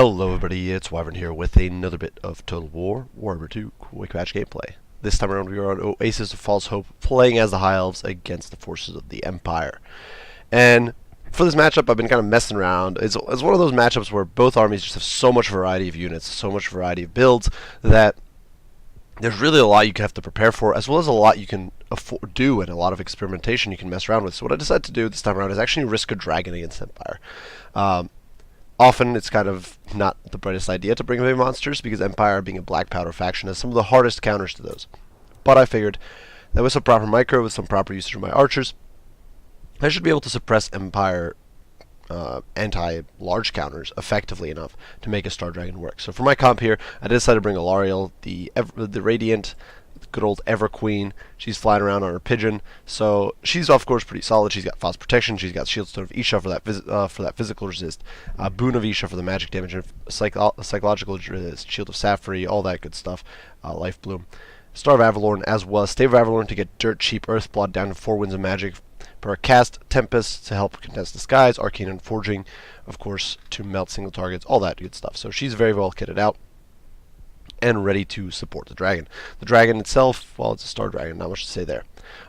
Hello everybody, it's Wyvern here with another bit of Total War Warhammer 2 Quick Match gameplay. This time around we are on Oasis of False Hope, playing as the High Elves against the forces of the Empire. And for this matchup I've been kind of messing around. It's one of those matchups where both armies just have so much variety of units, so much variety of builds, that there's really a lot you have to prepare for, as well as a lot you can do and a lot of experimentation you can mess around with. So what I decided to do this time around is actually risk a dragon against Empire. Often it's kind of not the brightest idea to bring away monsters, because Empire, being a black powder faction, has some of the hardest counters to those. But I figured that with some proper micro, with some proper usage of my archers, I should be able to suppress Empire anti-large counters effectively enough to make a Star Dragon work. So for my comp here, I decided to bring Alariel, the Radiant, good old Everkween. She's flying around on her pigeon, so she's of course pretty solid. She's got fast protection. She's got Shield Stone of Isha for that physical resist, Boon of Isha for the magic damage, and psychological resist, Shield of Safri, all that good stuff. Life Bloom, Star of Avalorn, as well as Stave of Avalorn to get dirt cheap Earthblood down to 4 winds of magic per cast, Tempest to help contest the skies, Arcane and Forging, of course, to melt single targets, all that good stuff. So she's very well kitted out and ready to support the dragon. The dragon itself, well, it's a Star Dragon, not much to say there.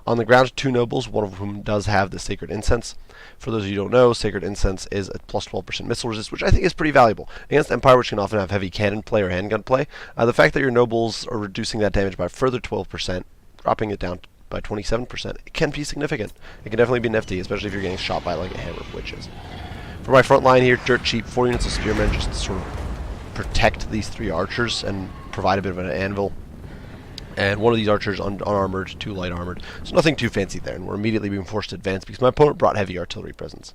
On the ground, 2 nobles, one of whom does have the Sacred Incense. For those of you who don't know, Sacred Incense is a plus 12% missile resist, which I think is pretty valuable. Against Empire, which can often have heavy cannon play or handgun play, the fact that your nobles are reducing that damage by a further 12%, dropping it down by 27%, it can be significant. It can definitely be nifty, especially if you're getting shot by like a hammer of witches. For my front line here, dirt cheap, 4 units of spearmen just to sort of protect these 3 archers and provide a bit of an anvil, and one of these archers unarmored, 2 light armored, so nothing too fancy there, and we're immediately being forced to advance because my opponent brought heavy artillery presence.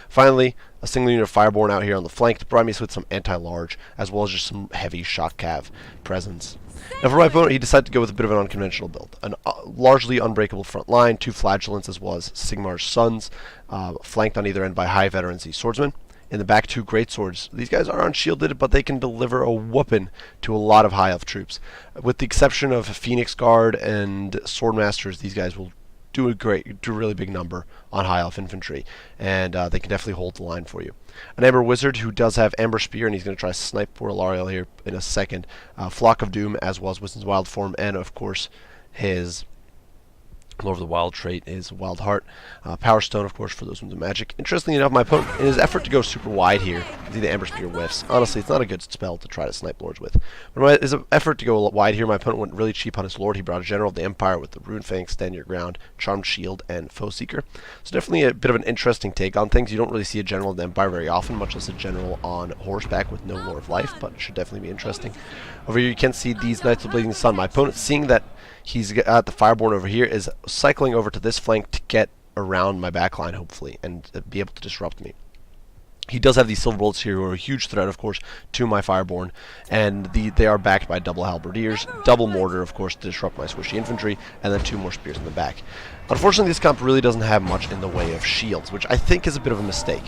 Finally, a single unit of Fireborn out here on the flank to provide me with some anti-large, as well as just some heavy shock cav presence. Now for my opponent, he decided to go with a bit of an unconventional build. An largely unbreakable front line, 2 flagellants as well as Sigmar's sons, flanked on either end by high veterancy swordsmen. In the back, 2 great swords. These guys are unshielded, but they can deliver a whooping to a lot of high elf troops. With the exception of Phoenix Guard and Swordmasters, these guys will do a really big number on high elf infantry, and they can definitely hold the line for you. An Amber Wizard who does have Amber Spear, and he's going to try to snipe poor Alariel here in a second. Flock of Doom, as well as Wisdom's Wild Form, and of course his Lord of the Wild trait is Wild Heart. Power Stone, of course, for those ones of magic. Interestingly enough, my opponent, in his effort to go super wide here, the Amber Spear whiffs. Honestly, it's not a good spell to try to snipe lords with. But in his effort to go wide here, my opponent went really cheap on his lord. He brought a General of the Empire with the Rune Fang, Stand Your Ground, Charmed Shield, and Foe Seeker. So definitely a bit of an interesting take on things. You don't really see a General of the Empire very often, much less a General on horseback with no Lore of Life, but it should definitely be interesting. Over here you can see these Knights of the Blazing Sun. My opponent, seeing that he's got the Fireborn over here, is cycling over to this flank to get around my backline, hopefully, and be able to disrupt me. He does have these Silver Bolts here, who are a huge threat, of course, to my Fireborn, and they are backed by double Halberdiers, double Mortar, of course, to disrupt my swishy infantry, and then 2 more Spears in the back. Unfortunately, this comp really doesn't have much in the way of shields, which I think is a bit of a mistake.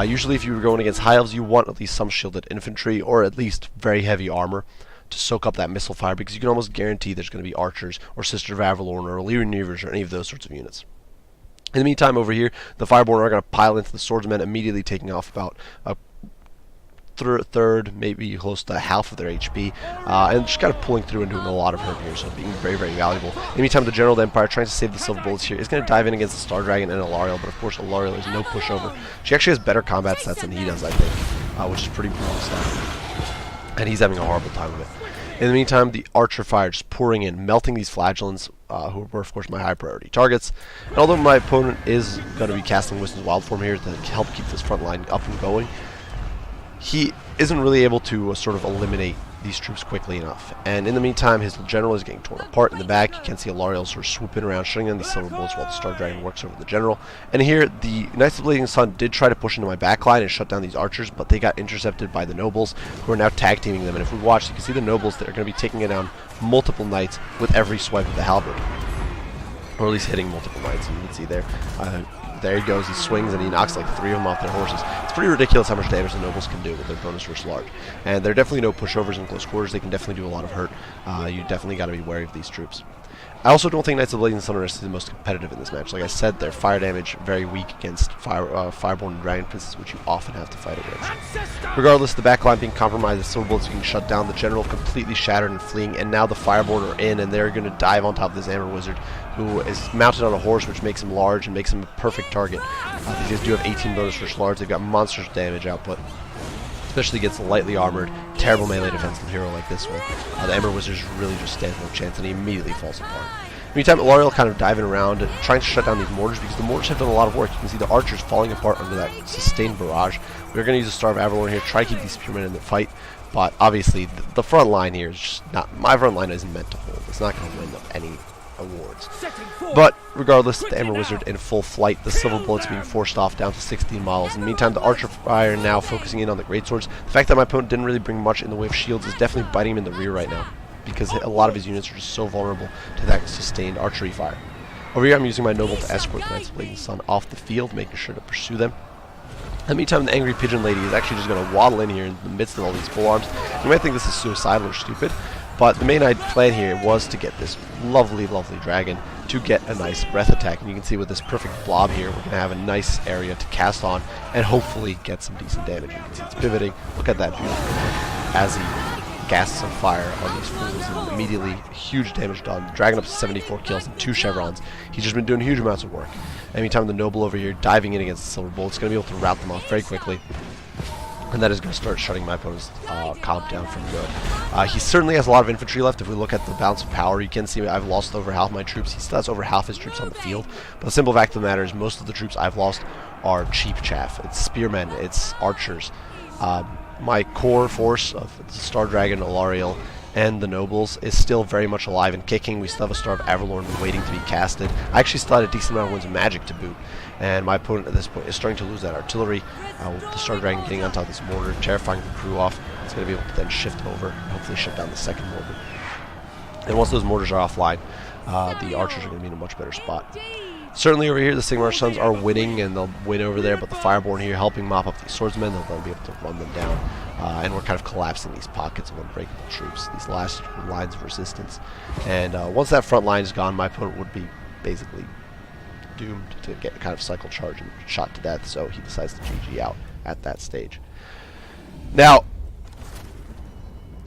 Usually, if you were going against High Elves, you want at least some shielded infantry, or at least very heavy armor, to soak up that missile fire, because you can almost guarantee there's going to be archers or Sister of Avalorn or Illyrian Reavers or any of those sorts of units. In the meantime, over here, the Fireborn are going to pile into the swordsmen, immediately taking off about a third, maybe close to half of their HP, and just kind of pulling through and doing a lot of hurt here, so being very, very valuable. In the meantime, the General of the Empire, trying to save the Silver Bullets here, is going to dive in against the Star Dragon and Alariel, but of course Alariel is no pushover. She actually has better combat stats than he does, I think, which is pretty brutal stuff, and he's having a horrible time with it. In the meantime, the Archer fire just pouring in, melting these Flagellants, who were, of course, my high priority targets. And although my opponent is going to be casting Wisdom's Wild Form here to help keep this front line up and going, he isn't really able to sort of eliminate these troops quickly enough. And in the meantime, his General is getting torn apart in the back. You can see Alariel sort of swooping around, shutting down these Silver Bullets while the Star Dragon works over the General. And here, the Knights of the Blazing Sun did try to push into my backline and shut down these archers, but they got intercepted by the Nobles, who are now tag teaming them. And if we watch, you can see the Nobles that are going to be taking it down multiple Knights with every swipe of the halberd, or at least hitting multiple Knights. And you can see there. There he goes, he swings and he knocks like 3 of them off their horses. It's pretty ridiculous how much damage the Nobles can do with their bonus versus large. And they're definitely no pushovers in close quarters. They can definitely do a lot of hurt. You definitely got to be wary of these troops. I also don't think Knights of the Blazing Sunrise is the most competitive in this match. Like I said, their fire damage very weak against Fireborn and Dragon Princes, which you often have to fight against. Regardless, the backline being compromised, the Silver Bullets being shut down, the General completely shattered and fleeing, and now the Fireborn are in, and they're going to dive on top of this Amber Wizard, who is mounted on a horse, which makes him large and makes him a perfect target. These guys do have 18 bonus for large. They've got monstrous damage output, especially against a lightly armored, terrible melee defensive hero like this one. The Ember Wizard really just stands no chance, and he immediately falls apart. Meantime, L'Oreal kind of diving around, trying to shut down these mortars, because the mortars have done a lot of work. You can see the archers falling apart under that sustained barrage. We're going to use a Star of Avalorn here, try to keep these spearmen in the fight, but obviously the front line here is just not, my front line isn't meant to hold. It's not going to win any awards. But regardless, the Ember Wizard in full flight, the Silver Bullets being forced off down to 16 miles. In the meantime, the Archer Fire now focusing in on the Greatswords. The fact that my opponent didn't really bring much in the way of shields is definitely biting him in the rear right now, because a lot of his units are just so vulnerable to that sustained archery fire. Over here, I'm using my Noble to escort the Knights of the Blazing Sun off the field, making sure to pursue them. In the meantime, the Angry Pigeon Lady is actually just going to waddle in here in the midst of all these full arms. You might think this is suicidal or stupid, but the main plan here was to get this lovely, lovely dragon to get a nice breath attack. And you can see with this perfect blob here, we're going to have a nice area to cast on and hopefully get some decent damage. You can see it's pivoting. Look at that beautiful as he gases on fire on these fools, and immediately huge damage done. The dragon up to 74 kills and 2 chevrons. He's just been doing huge amounts of work. Anytime the Noble over here diving in against the Silver Bull, it's going to be able to rout them off very quickly. And that is going to start shutting my opponent's comp down from good. He certainly has a lot of infantry left. If we look at the balance of power, you can see I've lost over half my troops. He still has over half his troops on the field. But the simple fact of the matter is most of the troops I've lost are cheap chaff. It's spearmen, it's archers. My core force of the Star Dragon, Alariel, and the Nobles is still very much alive and kicking. We still have a Star of Avalorn waiting to be casted. I actually still had a decent amount of Winds of Magic to boot, and my opponent at this point is starting to lose that artillery. With the Star Dragon getting on top of this mortar, terrifying the crew off. It's going to be able to then shift over and hopefully shut down the second mortar. And once those mortars are offline, the archers are going to be in a much better spot. Certainly over here, the Sigmar Sons are winning, and they'll win over there, but the Fireborn here helping mop up these swordsmen, they'll then be able to run them down. And we're kind of collapsing these pockets of unbreakable troops, these last lines of resistance. And once that front line is gone, my opponent would be basically doomed to get kind of cycle charge and shot to death, so he decides to GG out at that stage. Now,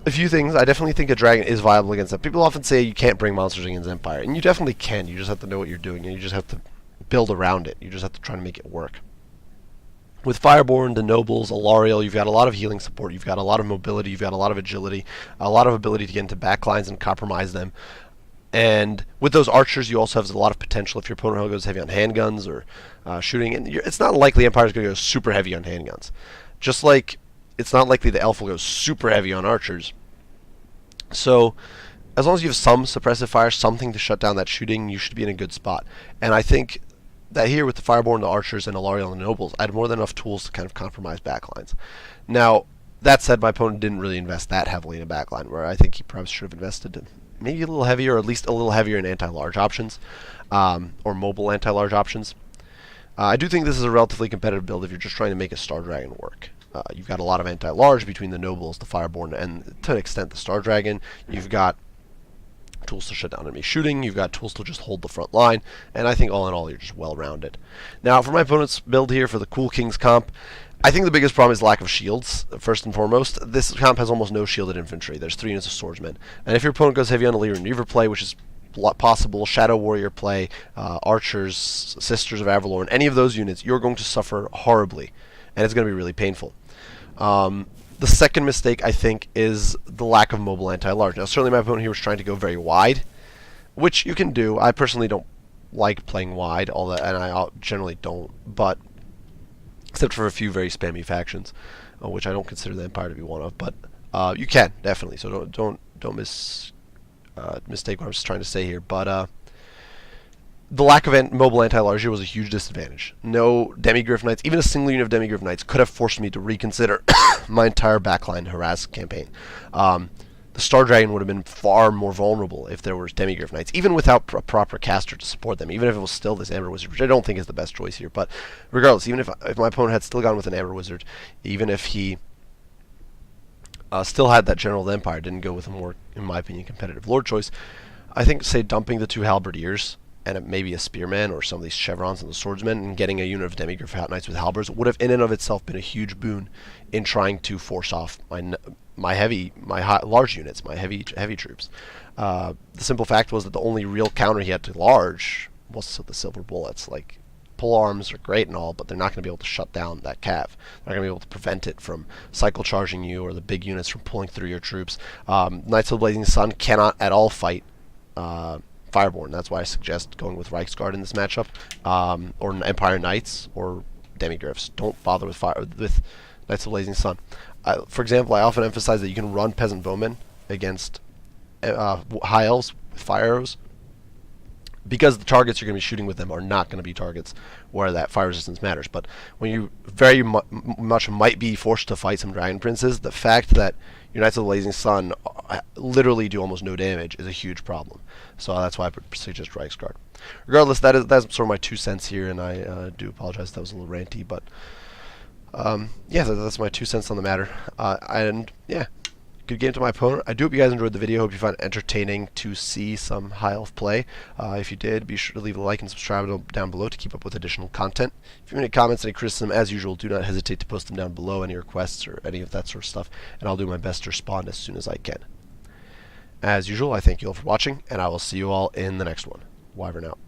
a few things. I definitely think a dragon is viable against that. People often say you can't bring monsters against Empire, and you definitely can. You just have to know what you're doing, and you just have to build around it. You just have to try to make it work. With Fireborn, the Nobles, Alariel, you've got a lot of healing support, you've got a lot of mobility, you've got a lot of agility, a lot of ability to get into backlines and compromise them. And with those archers, you also have a lot of potential if your opponent goes heavy on handguns or shooting. And it's not likely Empire's going to go super heavy on handguns. Just like it's not likely the Elf will go super heavy on archers. So, as long as you have some suppressive fire, something to shut down that shooting, you should be in a good spot. And I think that here with the Fireborn, the Archers, and Alariel and the Nobles, I had more than enough tools to kind of compromise backlines. Now, that said, my opponent didn't really invest that heavily in a backline, where I think he perhaps should have invested maybe a little heavier, or at least a little heavier in anti-large options, or mobile anti-large options. I do think this is a relatively competitive build if you're just trying to make a Star Dragon work. You've got a lot of anti-large between the Nobles, the Fireborn, and to an extent the Star Dragon. You've got tools to shut down enemy shooting, you've got tools to just hold the front line, and I think all in all you're just well-rounded. Now for my opponent's build here for the Cool Kings comp, I think the biggest problem is lack of shields, first and foremost. This comp has almost no shielded infantry. There's 3 units of swordsmen. And if your opponent goes heavy on Illyrian and Reaver play, which is possible, Shadow Warrior play, Archers, Sisters of Avalorn, any of those units, you're going to suffer horribly, and it's going to be really painful. The second mistake, I think, is the lack of mobile anti-large. Now, certainly my opponent here was trying to go very wide, which you can do. I personally don't like playing wide, and I generally don't, but except for a few very spammy factions, which I don't consider the Empire to be one of, but you can, definitely, so don't mistake what I was trying to say here, but the lack of mobile anti-large here was a huge disadvantage. No Demigryph Knights, even a single unit of Demigryph Knights, could have forced me to reconsider my entire backline harass campaign. The Star Dragon would have been far more vulnerable if there were Demigryph Knights, even without a proper caster to support them, even if it was still this Amber Wizard, which I don't think is the best choice here. But regardless, even if my opponent had still gone with an Amber Wizard, even if he still had that General of the Empire, didn't go with a more, in my opinion, competitive Lord choice, I think, say, dumping the 2 halberdiers and maybe a spearman or some of these chevrons and the swordsmen and getting a unit of demigryph hat knights with halberds would have in and of itself been a huge boon in trying to force off my large units, my heavy troops. The simple fact was that the only real counter he had to large was the silver bullets. Like, pole arms are great and all, but they're not going to be able to shut down that cav. They're not going to be able to prevent it from cycle charging you or the big units from pulling through your troops. Knights of the Blazing Sun cannot at all fight Fireborn. That's why I suggest going with Reiksguard in this matchup, or Empire Knights or Demigryphs. Don't bother with Knights of the Blazing Sun. For example, I often emphasize that you can run Peasant Bowmen against High Elves with fire arrows, because the targets you're going to be shooting with them are not going to be targets where that fire resistance matters. But when you very much might be forced to fight some Dragon Princes, the fact that your Knights of the Blazing Sun literally do almost no damage is a huge problem. So that's why I suggest Reiksguard. Regardless, that's sort of my 2 cents here, and I do apologize if that was a little ranty, but yeah, that's my 2 cents on the matter. And yeah, good game to my opponent. I do hope you guys enjoyed the video. Hope you found it entertaining to see some high elf play. If you did, be sure to leave a like and subscribe down below to keep up with additional content. If you have any comments, any criticism, as usual, do not hesitate to post them down below, any requests or any of that sort of stuff, and I'll do my best to respond as soon as I can. As usual, I thank you all for watching, and I will see you all in the next one. Wyvern out.